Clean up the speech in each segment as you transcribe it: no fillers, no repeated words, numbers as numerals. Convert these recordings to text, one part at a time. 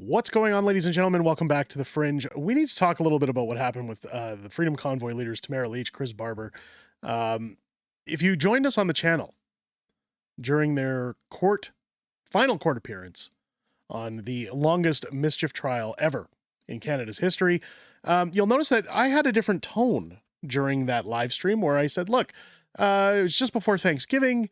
What's going on, ladies and gentlemen? Welcome back to the Fringe. We need to talk a little bit about what happened with the Freedom Convoy leaders, Tamara Lich, Chris Barber. Um, if you joined us on the channel during their final court appearance on the longest mischief trial ever in Canada's history, you'll notice that I had a different tone during that live stream where I said, look, it was just before Thanksgiving.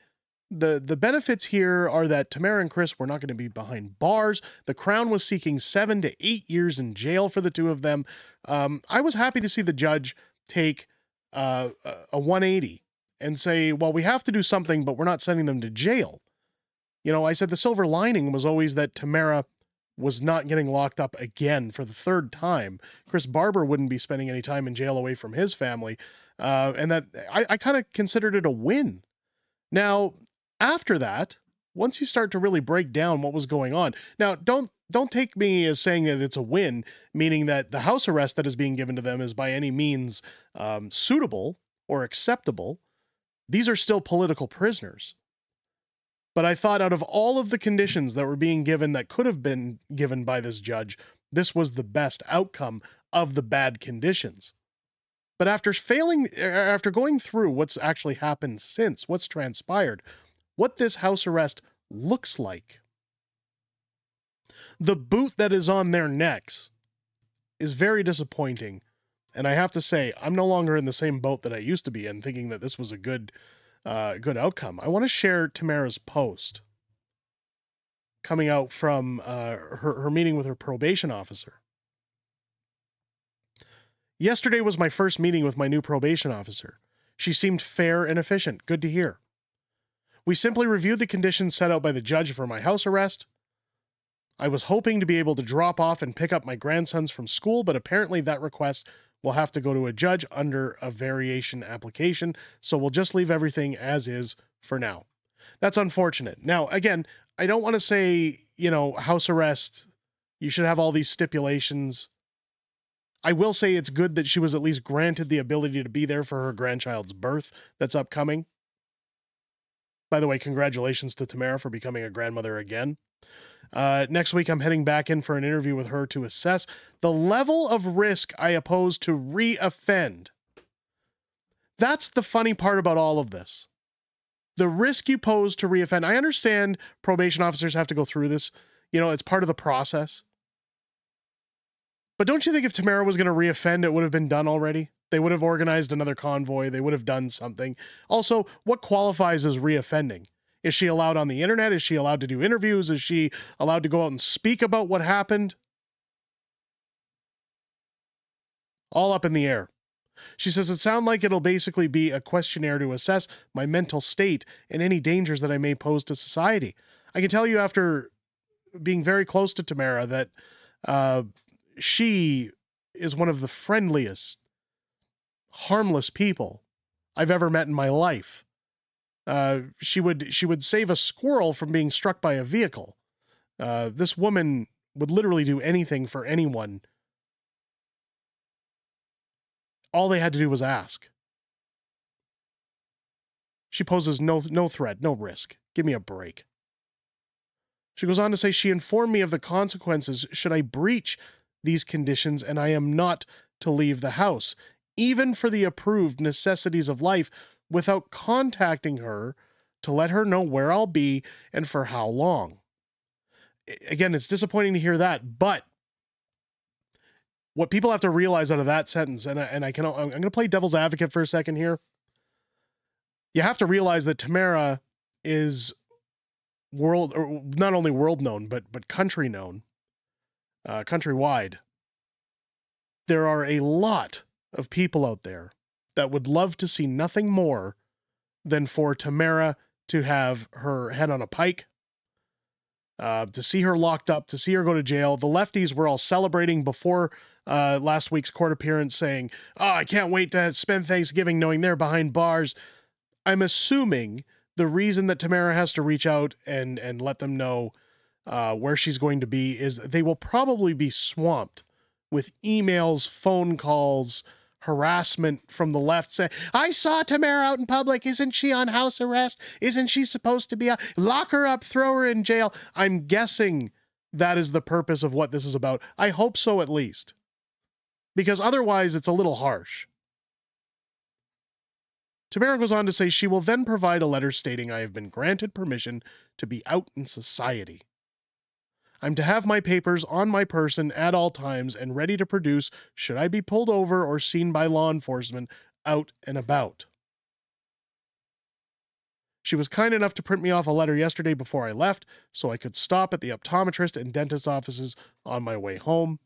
The benefits here are that Tamara and Chris were not going to be behind bars. The Crown was seeking 7 to 8 years in jail for the two of them. I was happy to see the judge take a 180 and say, well, we have to do something, but we're not sending them to jail. You know, I said the silver lining was always that Tamara was not getting locked up again for the third time. Chris Barber wouldn't be spending any time in jail away from his family. And that I kind of considered it a win. Now, after that, once you start to really break down what was going on, now don't take me as saying that it's a win, meaning that the house arrest that is being given to them is by any means suitable or acceptable. These are still political prisoners. But I thought out of all of the conditions that were being given that could have been given by this judge, this was the best outcome of the bad conditions. But after going through what's actually happened since, what's transpired, what this house arrest looks like, the boot that is on their necks is very disappointing. And I have to say, I'm no longer in the same boat that I used to be in, thinking that this was a good outcome. I want to share Tamara's post coming out from her meeting with her probation officer. Yesterday was my first meeting with my new probation officer. She seemed fair and efficient. Good to hear. We simply reviewed the conditions set out by the judge for my house arrest. I was hoping to be able to drop off and pick up my grandsons from school, but apparently that request will have to go to a judge under a variation application, so we'll just leave everything as is for now. That's unfortunate. Now, again, I don't want to say, house arrest, you should have all these stipulations. I will say it's good that she was at least granted the ability to be there for her grandchild's birth that's upcoming. By the way, congratulations to Tamara for becoming a grandmother again. Next week, I'm heading back in for an interview with her to assess the level of risk I oppose to re-offend. That's the funny part about all of this. The risk you pose to re-offend. I understand probation officers have to go through this. It's part of the process. But don't you think if Tamara was going to re-offend, it would have been done already? They would have organized another convoy. They would have done something. Also, what qualifies as re-offending? Is she allowed on the internet? Is she allowed to do interviews? Is she allowed to go out and speak about what happened? All up in the air. She says, it sounds like it'll basically be a questionnaire to assess my mental state and any dangers that I may pose to society. I can tell you after being very close to Tamara that she is one of the friendliest, harmless people I've ever met in my life. She would save a squirrel from being struck by a vehicle. This woman would literally do anything for anyone. All they had to do was ask. She poses no threat, no risk. Give me a break. She goes on to say she informed me of the consequences should I breach these conditions, and I am not to leave the house, even for the approved necessities of life, without contacting her to let her know where I'll be and for how long. Again, it's disappointing to hear that, but what people have to realize out of that sentence, and I'm going to play devil's advocate for a second here. You have to realize that Tamara is not only world known, but country known, countrywide. There are a lot of people out there that would love to see nothing more than for Tamara to have her head on a pike, to see her locked up, to see her go to jail. The lefties were all celebrating before last week's court appearance, saying, "Oh, I can't wait to spend Thanksgiving knowing they're behind bars." I'm assuming the reason that Tamara has to reach out and let them know where she's going to be is they will probably be swamped with emails, phone calls, harassment from the left saying, I saw Tamara out in public. Isn't she on house arrest? Isn't she supposed to be lock her up, throw her in jail? I'm guessing that is the purpose of what this is about. I hope so, at least. Because otherwise, it's a little harsh. Tamara goes on to say she will then provide a letter stating I have been granted permission to be out in society. I'm to have my papers on my person at all times and ready to produce should I be pulled over or seen by law enforcement out and about. She was kind enough to print me off a letter yesterday before I left so I could stop at the optometrist and dentist offices on my way home.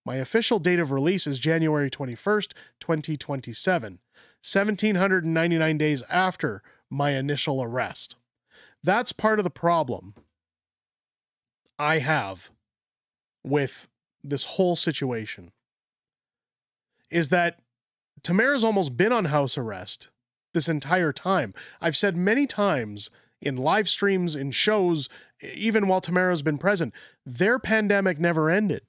My official date of release is January 21st, 2027, 1,799 days after my initial arrest. That's part of the problem I have with this whole situation, is that Tamara's almost been on house arrest this entire time. I've said many times in live streams, in shows, even while Tamara's been present, their pandemic never ended.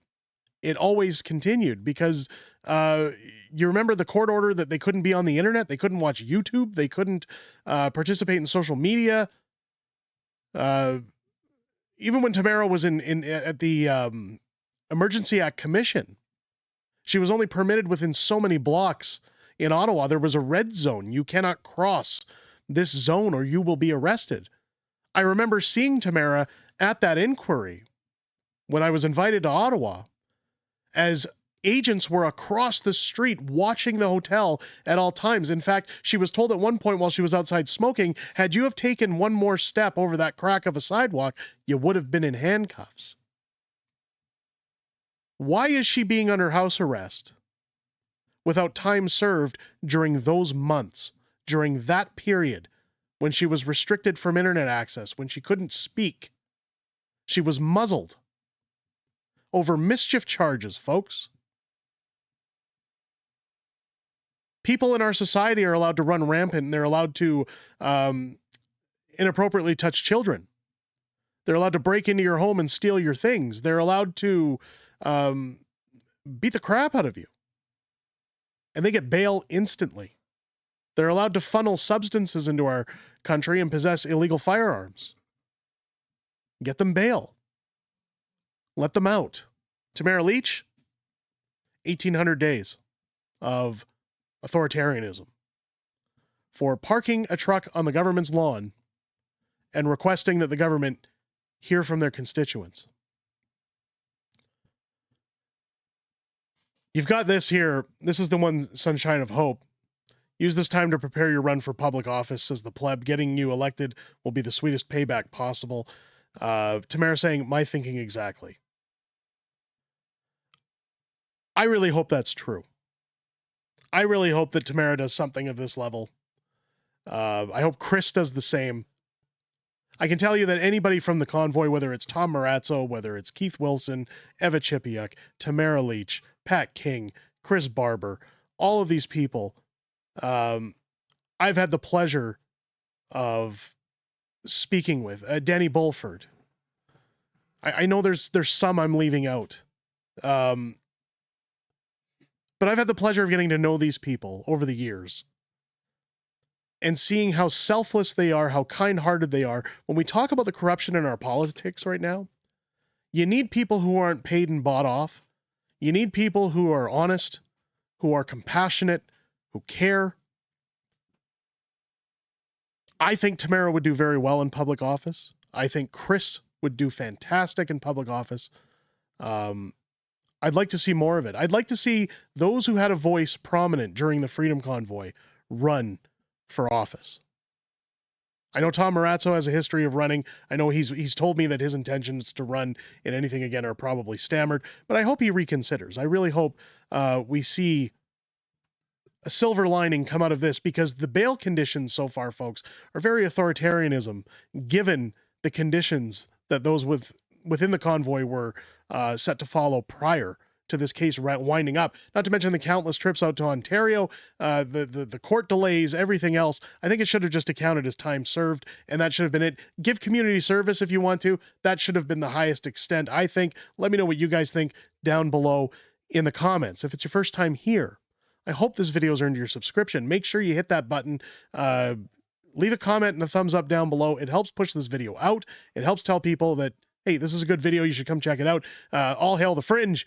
It always continued because you remember the court order that they couldn't be on the internet, they couldn't watch YouTube, they couldn't participate in social media. Even when Tamara was at the Emergency Act Commission, she was only permitted within so many blocks in Ottawa. There was a red zone. You cannot cross this zone or you will be arrested. I remember seeing Tamara at that inquiry when I was invited to Ottawa, as agents were across the street watching the hotel at all times. In fact, she was told at one point while she was outside smoking, had you have taken one more step over that crack of a sidewalk, you would have been in handcuffs. Why is she being under house arrest without time served during those months, during that period when she was restricted from internet access, when she couldn't speak? She was muzzled over mischief charges, folks. People in our society are allowed to run rampant and they're allowed to inappropriately touch children. They're allowed to break into your home and steal your things. They're allowed to beat the crap out of you. And they get bail instantly. They're allowed to funnel substances into our country and possess illegal firearms. Get them bail. Let them out. Tamara Lich, 1,800 days of authoritarianism for parking a truck on the government's lawn and requesting that the government hear from their constituents. You've got this here. This is the one, Sunshine of Hope. Use this time to prepare your run for public office, says the pleb. Getting you elected will be the sweetest payback possible. Tamara saying, my thinking exactly. I really hope that's true. I really hope that Tamara does something of this level. I hope Chris does the same. I can tell you that anybody from the convoy, whether it's Tom Marazzo, whether it's Keith Wilson, Eva Chipiuk, Tamara Lich, Pat King, Chris Barber, all of these people, I've had the pleasure of speaking with. Danny Bulford. I know there's some I'm leaving out. But I've had the pleasure of getting to know these people over the years and seeing how selfless they are, how kind-hearted they are. When we talk about the corruption in our politics right now, you need people who aren't paid and bought off. You need people who are honest, who are compassionate, who care. I think Tamara would do very well in public office. I think Chris would do fantastic in public office. I'd like to see more of it. I'd like to see those who had a voice prominent during the Freedom Convoy run for office. I know Tom Marazzo has a history of running. I know he's told me that his intentions to run in anything again are probably stammered, but I hope he reconsiders. I really hope we see a silver lining come out of this, because the bail conditions so far, folks, are very authoritarianism, given the conditions that those within the convoy were set to follow prior to this case winding up. Not to mention the countless trips out to Ontario, the court delays, everything else. I think it should have just accounted as time served, and that should have been it. Give community service if you want to. That should have been the highest extent, I think. Let me know what you guys think down below in the comments. If it's your first time here, I hope this video's earned your subscription. Make sure you hit that button. Leave a comment and a thumbs up down below. It helps push this video out. It helps tell people that, hey, this is a good video, you should come check it out. All hail the Fringe.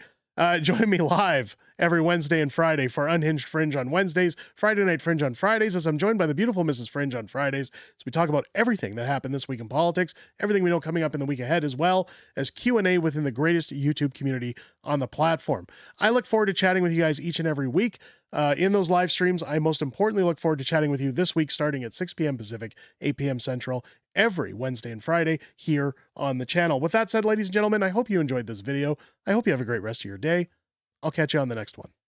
Join me live every Wednesday and Friday for Unhinged Fringe on Wednesdays, Friday Night Fringe on Fridays, as I'm joined by the beautiful Mrs. Fringe on Fridays. So we talk about everything that happened this week in politics, everything we know coming up in the week ahead, as well as Q&A within the greatest YouTube community on the platform. I look forward to chatting with you guys each and every week. In those live streams, I most importantly look forward to chatting with you this week starting at 6 p.m. Pacific, 8 p.m. Central, every Wednesday and Friday here on the channel. With that said, ladies and gentlemen, I hope you enjoyed this video. I hope you have a great rest of your day. I'll catch you on the next one.